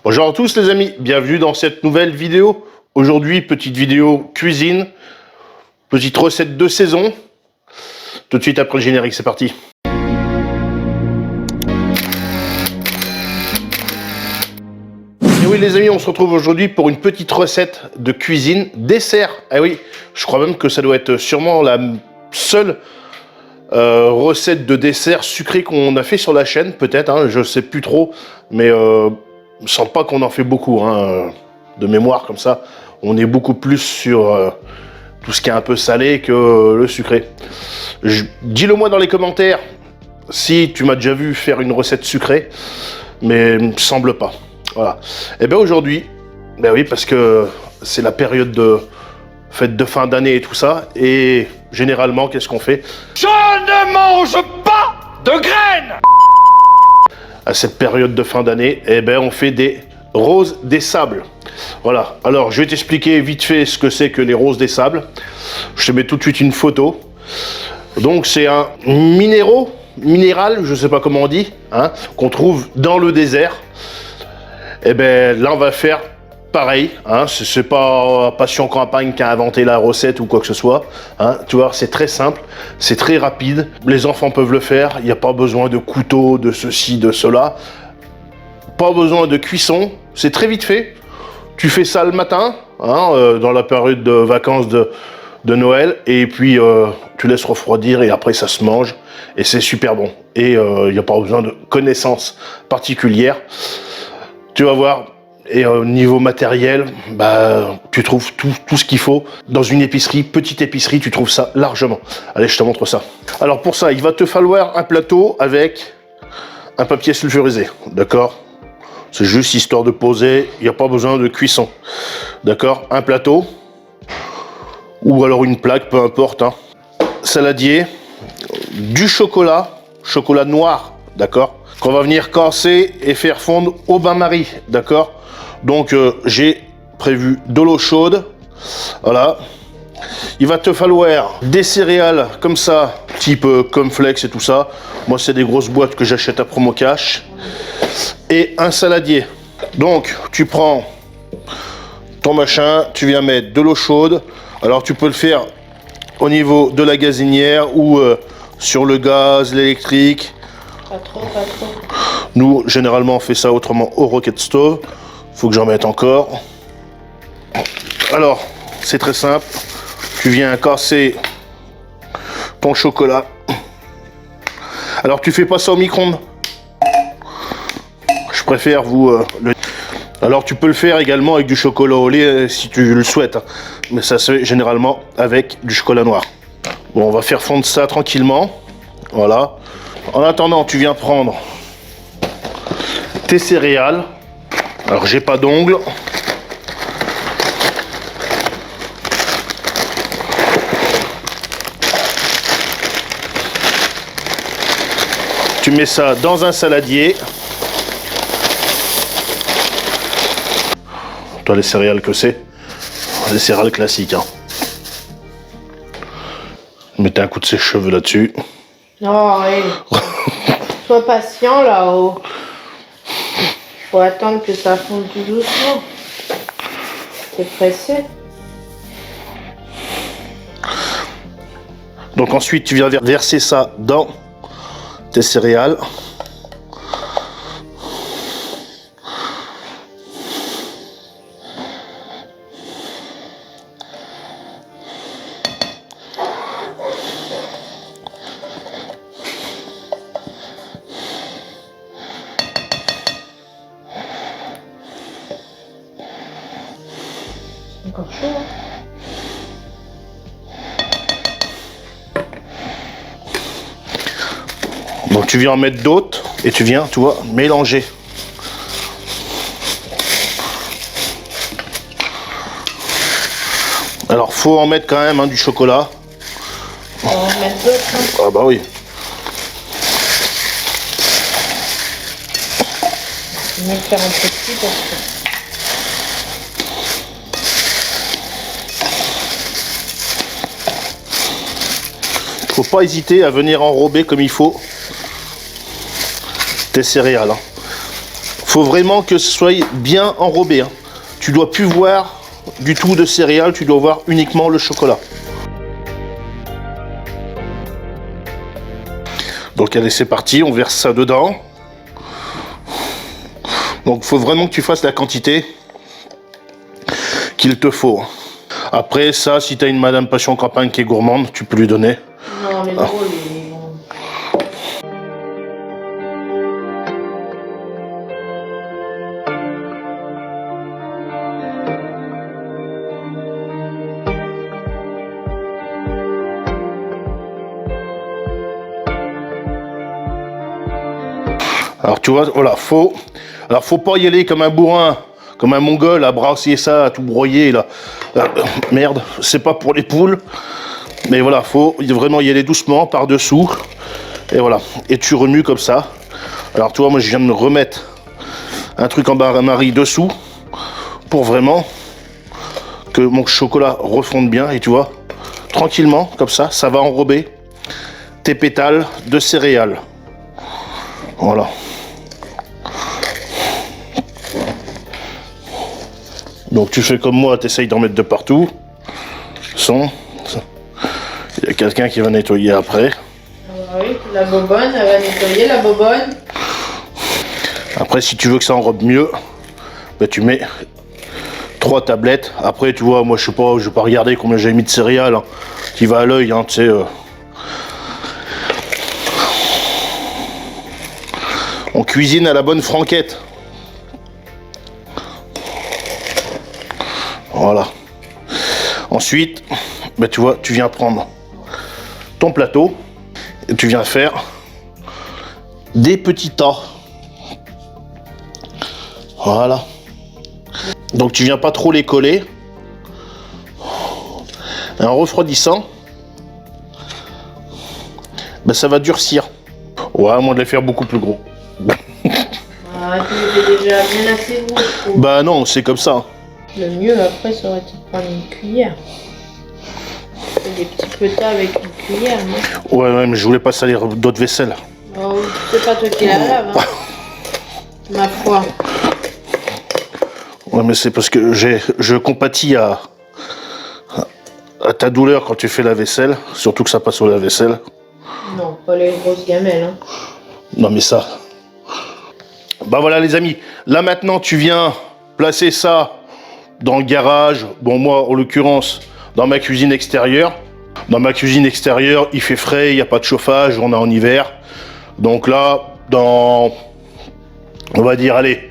Bonjour à tous les amis, bienvenue dans cette nouvelle vidéo. Aujourd'hui, petite vidéo cuisine, petite recette de saison. Tout de suite après le générique, c'est parti. Et oui les amis, on se retrouve aujourd'hui pour une petite recette de cuisine dessert. Ah oui, je crois même que ça doit être sûrement la seule recette de dessert sucré qu'on a fait sur la chaîne, peut-être, hein, je sais plus trop, mais je ne sens pas qu'on en fait beaucoup, hein, de mémoire comme ça. On est beaucoup plus sur tout ce qui est un peu salé que le sucré. Dis-le moi dans les commentaires si tu m'as déjà vu faire une recette sucrée, mais il me semble pas. Voilà. Et bien aujourd'hui, ben oui, parce que c'est la période de fête de fin d'année et tout ça, et généralement, qu'est-ce qu'on fait? Je ne mange pas de graines! À cette période de fin d'année, eh ben, on fait des roses des sables. Voilà. Alors, je vais t'expliquer vite fait ce que c'est que les roses des sables. Je te mets tout de suite une photo. Donc, c'est un minéral, je sais pas comment on dit, hein, qu'on trouve dans le désert. Eh ben, là, on va faire pareil, hein, c'est pas Passion Campagne qui a inventé la recette ou quoi que ce soit, hein, tu vois, c'est très simple, c'est très rapide, les enfants peuvent le faire, il n'y a pas besoin de couteau, de ceci, de cela, pas besoin de cuisson, c'est très vite fait, tu fais ça le matin, hein, dans la période de vacances de Noël, et puis tu laisses refroidir et après ça se mange, et c'est super bon, et il n'y a pas besoin de connaissances particulières, tu vas voir. Et au niveau matériel, bah, tu trouves tout ce qu'il faut. Dans une épicerie, petite épicerie, tu trouves ça largement. Allez, je te montre ça. Alors pour ça, il va te falloir un plateau avec un papier sulfurisé, d'accord? C'est juste histoire de poser, il n'y a pas besoin de cuisson, d'accord? Un plateau, ou alors une plaque, peu importe, hein. Saladier, du chocolat noir, d'accord? Qu'on va venir casser et faire fondre au bain-marie, d'accord? Donc j'ai prévu de l'eau chaude, voilà. Il va te falloir des céréales comme ça, type cornflakes et tout ça. Moi c'est des grosses boîtes que j'achète à Promo Cash. Et un saladier. Donc tu prends ton machin, tu viens mettre de l'eau chaude. Alors tu peux le faire au niveau de la gazinière ou sur le gaz, l'électrique. Pas trop, pas trop. Nous généralement on fait ça autrement au rocket stove. Faut que j'en mette encore. Alors, c'est très simple. Tu viens casser ton chocolat. Alors, tu fais pas ça au micro-ondes. Je préfère le... Alors, tu peux le faire également avec du chocolat au lait si tu le souhaites. Mais ça se fait généralement avec du chocolat noir. Bon, on va faire fondre ça tranquillement. Voilà. En attendant, tu viens prendre tes céréales. Alors j'ai pas d'ongles. Tu mets ça dans un saladier. Toi les céréales que c'est? Les céréales classiques, hein. Mettez un coup de sèche-cheveux là-dessus. Oh oui. Sois patient là-haut. Faut attendre que ça fonde tout doucement. C'est pressé. Donc ensuite tu viens verser ça dans tes céréales. Encore chaud, hein? Donc tu viens en mettre d'autres et tu viens, tu vois, mélanger. Alors faut en mettre quand même, hein, du chocolat. On va en mettre d'autres, hein? Ah bah oui. Je vais le faire un peu petit parce que... Faut pas hésiter à venir enrober comme il faut tes céréales, hein. faut vraiment que ce soit bien enrobé. Hein. Tu dois plus voir du tout de céréales, tu dois voir uniquement le chocolat. Donc allez, c'est parti, on verse ça dedans. Donc il faut vraiment que tu fasses la quantité qu'il te faut. Après ça, si tu as une Madame Passion Campagne qui est gourmande, tu peux lui donner. Non, les drôles, ils vont... Alors tu vois, voilà, faut pas y aller comme un bourrin, comme un mongol à brasser ça, à tout broyer là. Merde, c'est pas pour les poules. Mais voilà, faut vraiment y aller doucement par dessous. Et voilà, et tu remues comme ça. Alors tu vois, moi je viens de me remettre un truc en bain-marie dessous pour vraiment que mon chocolat refonde bien. Et tu vois, tranquillement comme ça, ça va enrober tes pétales de céréales. Voilà. Donc tu fais comme moi, tu essayes d'en mettre de partout. Il y a quelqu'un qui va nettoyer après. Oui, la bobonne, elle va nettoyer la bobonne. Après, si tu veux que ça enrobe mieux, ben, tu mets 3 tablettes. Après, tu vois, moi je vais pas regarder combien j'ai mis de céréales. Hein. Qui va à l'œil, hein, tu sais. On cuisine à la bonne franquette. Voilà. Ensuite, ben, tu vois, tu viens prendre ton plateau et tu viens faire des petits tas. Voilà. Donc tu viens pas trop les coller. Et en refroidissant, ben, ça va durcir. Ouais, à moins de les faire beaucoup plus gros. Ah, tu le fais déjà bien assez gros, je trouve. Bah non, c'est comme ça. Le mieux après, ça aurait été de prendre une cuillère. Des petits petas avec une cuillère, non? Ouais, mais je voulais pas salir d'autres vaisselle. Oh, c'est pas toi qui la lave, hein. Ma foi. Ouais, mais c'est parce que je compatis à ta douleur quand tu fais la vaisselle, surtout que ça passe au lave-vaisselle. Non, pas les grosses gamelles, hein. Non, mais ça. Bah voilà, les amis. Là maintenant, tu viens placer ça dans le garage. Bon, moi, en l'occurrence, dans ma cuisine extérieure. Dans ma cuisine extérieure, il fait frais, il n'y a pas de chauffage, on est en hiver. Donc là, on va dire, allez,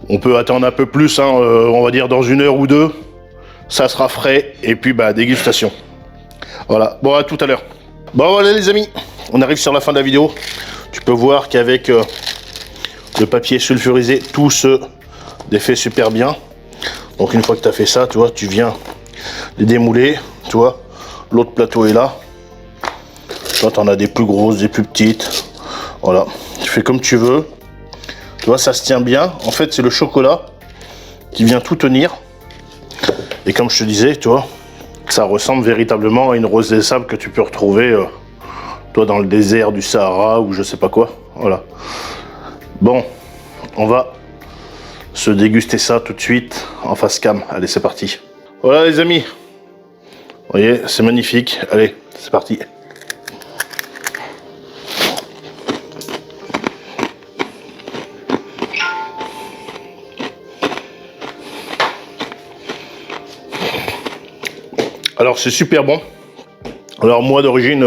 on peut attendre un peu plus, hein, on va dire dans 1 heure ou 2, ça sera frais, et puis bah dégustation. Voilà, bon à tout à l'heure. Bon voilà les amis, on arrive sur la fin de la vidéo. Tu peux voir qu'avec le papier sulfurisé, tout se défait super bien. Donc une fois que tu as fait ça, tu vois, tu viens les démouler, tu vois. L'autre plateau est là. Toi, tu en as des plus grosses, des plus petites. Voilà. Tu fais comme tu veux. Tu vois, ça se tient bien. En fait, c'est le chocolat qui vient tout tenir. Et comme je te disais, tu vois, ça ressemble véritablement à une rose des sables que tu peux retrouver, toi, dans le désert du Sahara ou je sais pas quoi. Voilà. Bon, on va se déguster ça tout de suite en face cam. Allez, c'est parti. Voilà, les amis. Vous voyez, c'est magnifique. Allez, c'est parti. Alors, c'est super bon. Alors, moi, d'origine,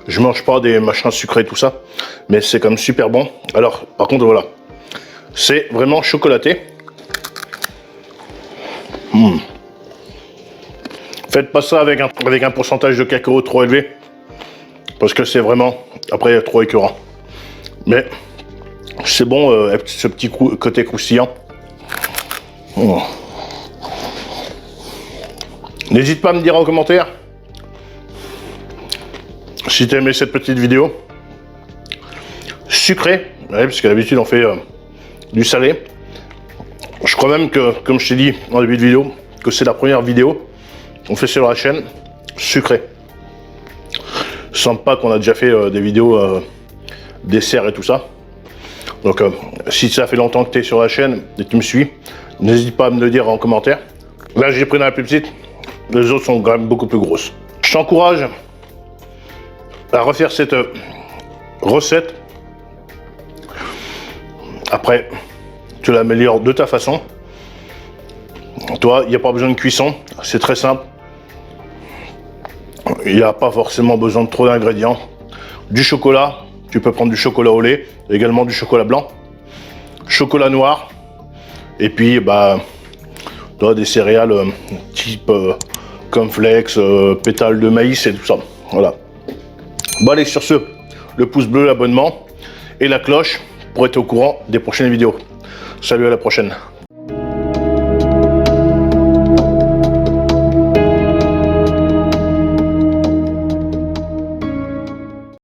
je mange pas des machins sucrés, tout ça. Mais c'est quand même super bon. Alors, par contre, voilà. C'est vraiment chocolaté. Faites pas ça avec un pourcentage de cacao trop élevé. Parce que c'est vraiment, après, trop écœurant. Mais c'est bon, avec ce petit côté croustillant. N'hésite pas à me dire en commentaire si tu as aimé cette petite vidéo. Sucré, ouais, parce que d'habitude on fait du salé. Je crois même que, comme je t'ai dit en début de vidéo, que c'est la première vidéo qu'on fait sur la chaîne sucré. Je sens pas qu'on a déjà fait des vidéos dessert et tout ça. Donc si ça fait longtemps que tu es sur la chaîne et que tu me suis, n'hésite pas à me le dire en commentaire. Là j'ai pris dans la plus petite, les autres sont quand même beaucoup plus grosses. Je t'encourage à refaire cette recette. Après, tu l'améliores de ta façon. Toi, il n'y a pas besoin de cuisson, c'est très simple. Il n'y a pas forcément besoin de trop d'ingrédients. Du chocolat, tu peux prendre du chocolat au lait, également du chocolat blanc, chocolat noir, et puis des céréales type cornflakes, pétales de maïs et tout ça. Voilà. Bon allez, sur ce, le pouce bleu, l'abonnement et la cloche pour être au courant des prochaines vidéos. Salut, à la prochaine.